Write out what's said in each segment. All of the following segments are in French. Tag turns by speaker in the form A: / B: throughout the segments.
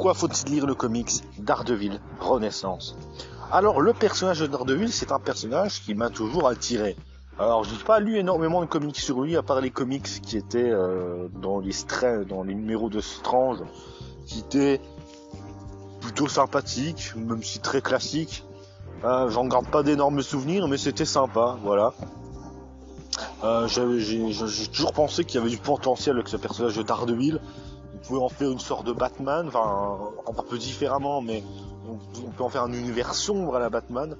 A: Pourquoi faut-il lire le comics Daredevil Renaissance? Alors, le personnage de Daredevil, c'est un personnage qui m'a toujours attiré. Alors, j'ai pas lu énormément de comics sur lui, à part les comics qui étaient dans les numéros de Strange, qui étaient plutôt sympathiques, même si très classiques. J'en garde pas d'énormes souvenirs, mais c'était sympa, voilà. J'ai toujours pensé qu'il y avait du potentiel avec ce personnage de Daredevil. On pouvait en faire une sorte de Batman, enfin un peu différemment, mais on peut en faire un univers sombre à la Batman.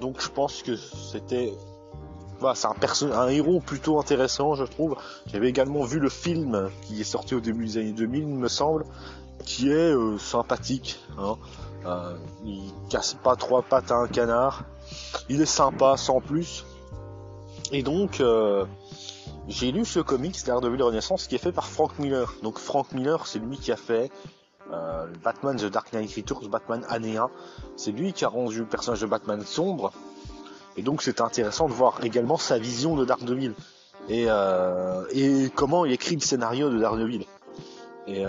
A: Donc je pense que c'était, voilà, c'est un héros plutôt intéressant, je trouve. J'avais également vu le film qui est sorti au début des années 2000, il me semble, qui est sympathique. Hein. Il casse pas trois pattes à un canard. Il est sympa sans plus. Et donc j'ai lu ce comics Daredevil Renaissance qui est fait par Frank Miller. Donc Frank Miller, c'est lui qui a fait Batman The Dark Knight Returns, Batman année 1. C'est lui qui a rendu le personnage de Batman sombre. Et donc c'est intéressant de voir également sa vision de Daredevil. Et comment il écrit le scénario de Daredevil. Et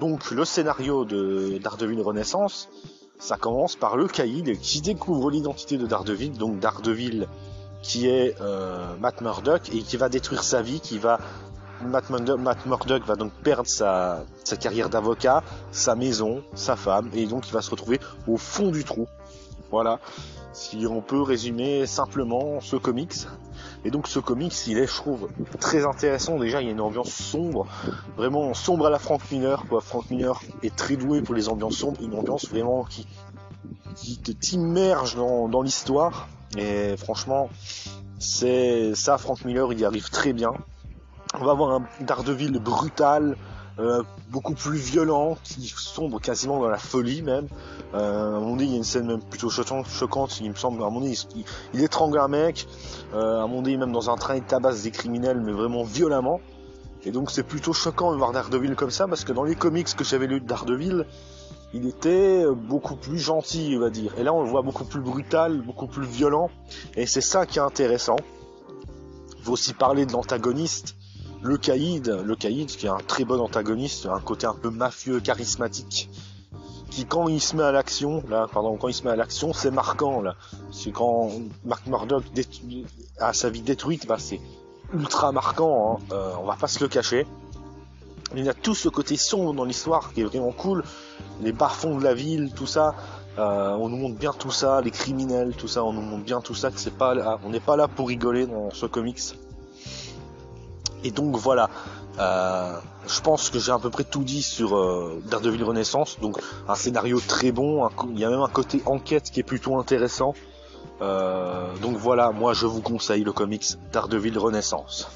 A: donc le scénario de Daredevil Renaissance, ça commence par le Caïd qui découvre l'identité de Daredevil. Donc Daredevil qui est Matt Murdock et qui va détruire sa vie, Matt Murdock va donc perdre sa carrière d'avocat, sa maison, sa femme, et donc il va se retrouver au fond du trou. Voilà, si on peut résumer simplement ce comics. Et donc ce comics, il est, je trouve, très intéressant. Déjà, il y a une ambiance sombre, vraiment sombre à la Frank Miller, quoi. Frank Miller est très doué pour les ambiances sombres, une ambiance vraiment qui t'immerge dans l'histoire. Et franchement, c'est ça, Frank Miller, il y arrive très bien. On va avoir un Daredevil brutal, beaucoup plus violent, qui sombre quasiment dans la folie même. À un moment donné, il y a une scène même plutôt choquante, il me semble. À un moment donné, il étrangle un mec. À un moment donné, même dans un train, il tabasse des criminels, mais vraiment violemment. Et donc, c'est plutôt choquant de voir Daredevil comme ça, parce que dans les comics que j'avais lus de Daredevil, il était beaucoup plus gentil, on va dire. Et là, on le voit beaucoup plus brutal, beaucoup plus violent. Et c'est ça qui est intéressant. Il faut aussi parler de l'antagoniste, le Caïd qui est un très bon antagoniste, un côté un peu mafieux, charismatique, qui quand il se met à l'action, c'est marquant, là. C'est quand Matt Murdock a sa vie détruite, c'est ultra marquant, hein. On va pas se le cacher. Il y a tout ce côté sombre dans l'histoire qui est vraiment cool, les bas-fonds de la ville, tout ça, on nous montre bien tout ça, les criminels, tout ça, on nous montre bien tout ça, que on n'est pas là pour rigoler dans ce comics. Et donc voilà, je pense que j'ai à peu près tout dit sur Daredevil Renaissance, donc un scénario très bon, il y a même un côté enquête qui est plutôt intéressant. Donc voilà, moi je vous conseille le comics Daredevil Renaissance.